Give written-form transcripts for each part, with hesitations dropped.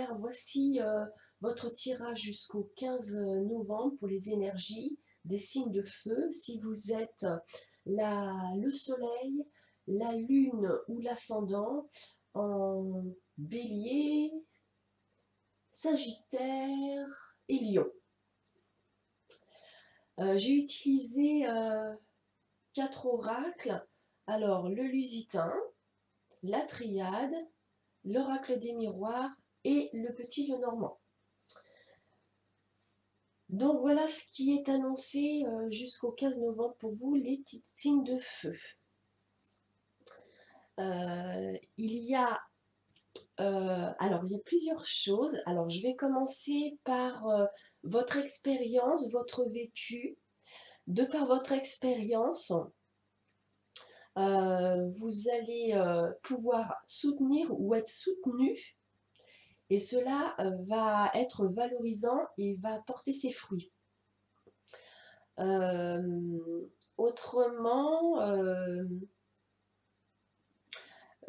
Cancer, voici votre tirage jusqu'au 15 novembre pour les énergies des signes de feu. Si vous êtes le soleil, la lune ou l'ascendant en bélier, sagittaire et lion. J'ai utilisé 4 oracles. Alors, le lusitain, la triade, l'oracle des miroirs et le petit Lenormand. Donc voilà ce qui est annoncé jusqu'au 15 novembre pour vous, les petits signes de feu. Il y a plusieurs choses. Alors je vais commencer par votre expérience, votre vécu. De par votre expérience, vous allez pouvoir soutenir ou être soutenu. Et cela va être valorisant et va porter ses fruits. Autrement,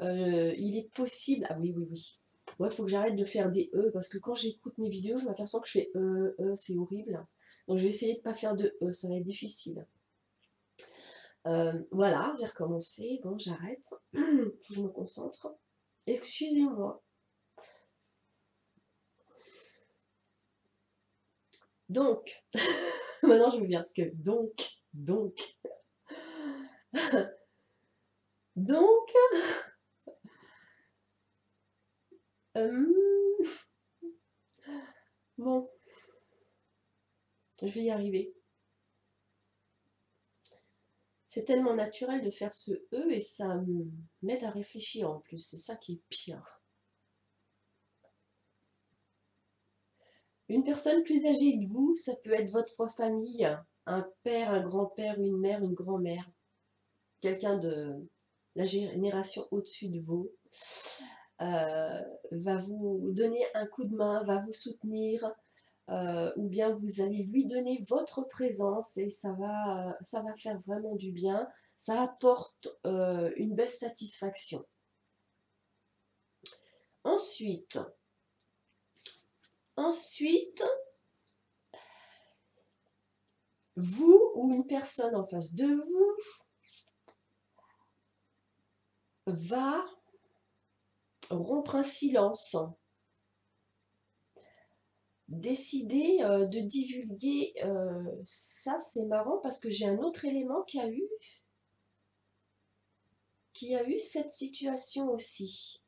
il est possible... Ah oui, oui, oui. Ouais, il faut que j'arrête de faire des E, parce que quand j'écoute mes vidéos, je m'aperçois que je fais c'est horrible. Donc je vais essayer de ne pas faire de E, ça va être difficile. Voilà, j'ai recommencé. Bon, j'arrête. Je me concentre. Excusez-moi. Donc, maintenant je veux dire que donc, donc, bon, je vais y arriver. C'est tellement naturel de faire ce E et ça m'aide à réfléchir en plus, c'est ça qui est pire. Une personne plus âgée que vous, ça peut être votre famille, un père, un grand-père, une mère, une grand-mère, quelqu'un de la génération au-dessus de vous, va vous donner un coup de main, va vous soutenir, ou bien vous allez lui donner votre présence et ça va faire vraiment du bien. Ça apporte une belle satisfaction. Ensuite, vous ou une personne en face de vous va rompre un silence, décider de divulguer. Ça, c'est marrant parce que j'ai un autre élément qui a eu cette situation aussi.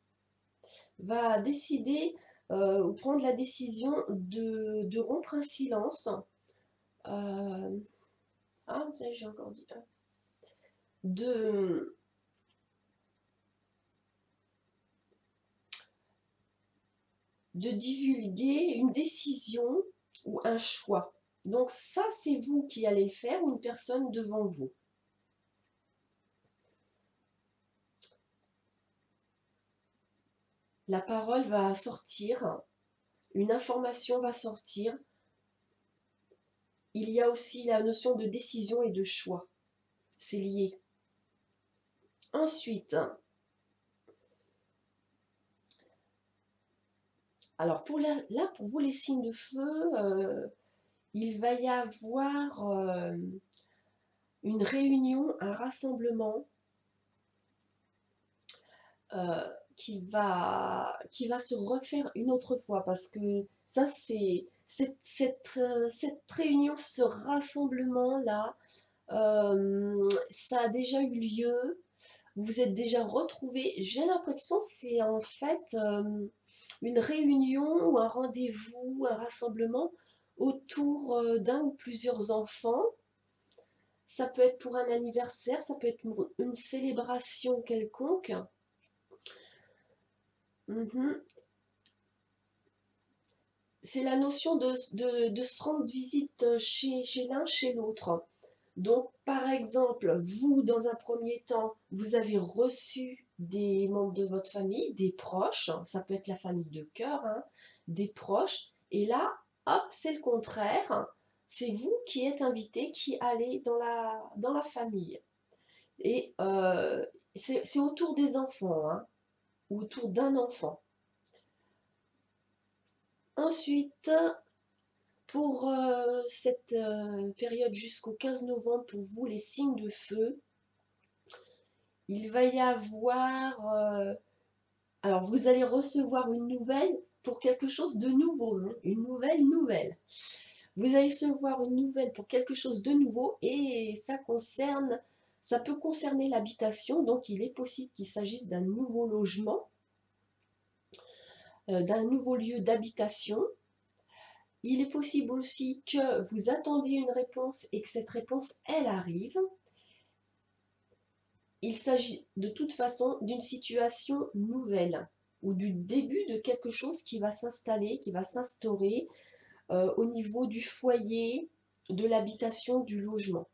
Va décider ou prendre la décision de rompre un silence. Ah, ça j'ai encore dit. De divulguer une décision ou un choix. Donc ça, c'est vous qui allez le faire ou une personne devant vous. La parole va sortir, une information va sortir. Il y a aussi la notion de décision et de choix. C'est lié. Ensuite, alors pour vous les signes de feu, il va y avoir une réunion, un rassemblement qui va se refaire une autre fois parce que ça c'est cette réunion, ce rassemblement-là, ça a déjà eu lieu, vous vous êtes déjà retrouvés. J'ai l'impression que c'est en fait une réunion ou un rendez-vous, un rassemblement autour d'un ou plusieurs enfants. Ça peut être pour un anniversaire, ça peut être pour une célébration quelconque. C'est la notion de se rendre visite chez l'un, chez l'autre. Donc, par exemple, vous, dans un premier temps, vous avez reçu des membres de votre famille, des proches, ça peut être la famille de cœur, hein, des proches, et là, hop, c'est le contraire, c'est vous qui êtes invité, qui allez dans la famille. Et c'est autour des enfants, hein, ou autour d'un enfant. Ensuite, pour cette période jusqu'au 15 novembre, pour vous, les signes de feu, il va y avoir... alors, vous allez recevoir une nouvelle pour quelque chose de nouveau, hein, une nouvelle. Vous allez recevoir une nouvelle pour quelque chose de nouveau et ça peut concerner l'habitation, donc il est possible qu'il s'agisse d'un nouveau logement, d'un nouveau lieu d'habitation. Il est possible aussi que vous attendiez une réponse et que cette réponse, elle arrive. Il s'agit de toute façon d'une situation nouvelle ou du début de quelque chose qui va s'installer, qui va s'instaurer au niveau du foyer, de l'habitation, du logement.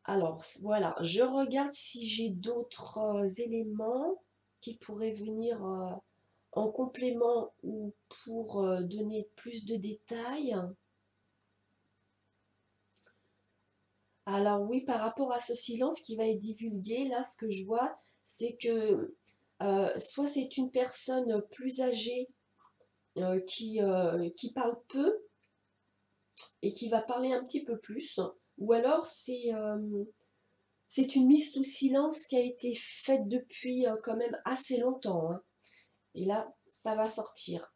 Alors voilà, je regarde si j'ai d'autres éléments qui pourraient venir en complément ou pour donner plus de détails. Alors oui, par rapport à ce silence qui va être divulgué, là, ce que je vois, c'est que soit c'est une personne plus âgée qui parle peu et qui va parler un petit peu plus, ou alors c'est une mise sous silence qui a été faite depuis quand même assez longtemps, hein. Et là, ça va sortir.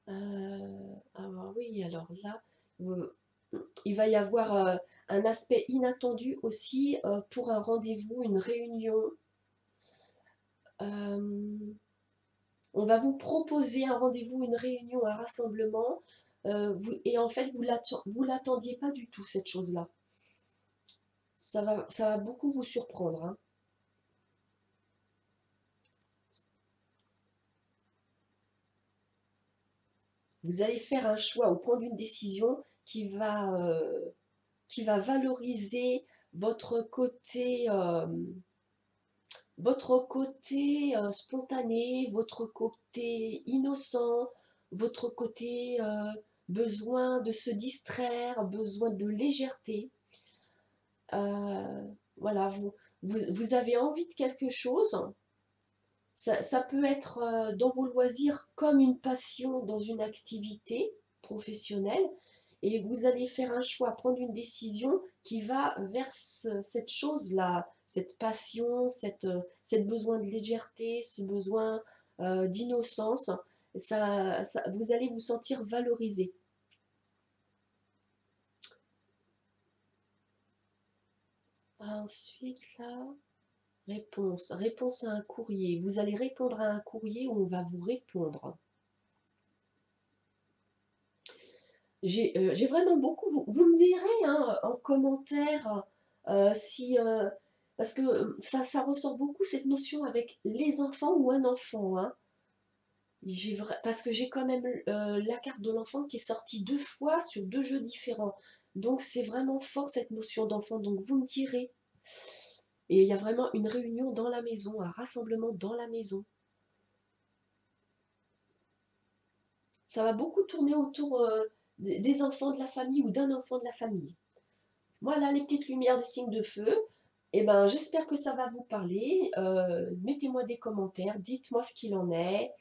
Alors oui, alors là, euh, il va y avoir un aspect inattendu aussi pour un rendez-vous, une réunion. Euh, on va vous proposer un rendez-vous, une réunion, un rassemblement, et en fait, vous l'attendiez pas du tout, cette chose-là. Ça va beaucoup vous surprendre, hein. Vous allez faire un choix ou prendre une décision qui va valoriser votre côté spontané, votre côté innocent, votre côté besoin de se distraire, besoin de légèreté. Voilà, vous avez envie de quelque chose. Ça peut être dans vos loisirs comme une passion dans une activité professionnelle. Et vous allez faire un choix, prendre une décision qui va vers cette chose-là, cette passion, cette besoin de légèreté, ce besoin d'innocence. Vous allez vous sentir valorisé. Ensuite, là, réponse. Réponse à un courrier. Vous allez répondre à un courrier où on va vous répondre. J'ai vraiment beaucoup. Vous me direz hein, en commentaire si. Parce que ça ressort beaucoup cette notion avec les enfants ou un enfant, hein. Parce que j'ai quand même la carte de l'enfant qui est sortie 2 fois sur 2 jeux différents. Donc c'est vraiment fort cette notion d'enfant. Donc vous me direz. Et il y a vraiment une réunion dans la maison, un rassemblement dans la maison. Ça va beaucoup tourner autour des enfants de la famille ou d'un enfant de la famille. Voilà les petites lumières des signes de feu. Eh ben, j'espère que ça va vous parler. Mettez-moi des commentaires, dites-moi ce qu'il en est.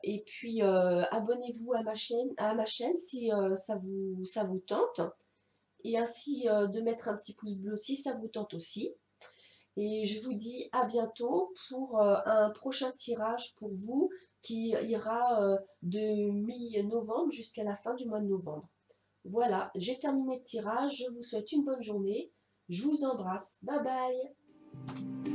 Et puis, abonnez-vous à ma chaîne si ça vous tente. Et ainsi de mettre un petit pouce bleu si ça vous tente aussi. Et je vous dis à bientôt pour un prochain tirage pour vous qui ira de mi-novembre jusqu'à la fin du mois de novembre. Voilà, j'ai terminé le tirage. Je vous souhaite une bonne journée. Je vous embrasse. Bye bye.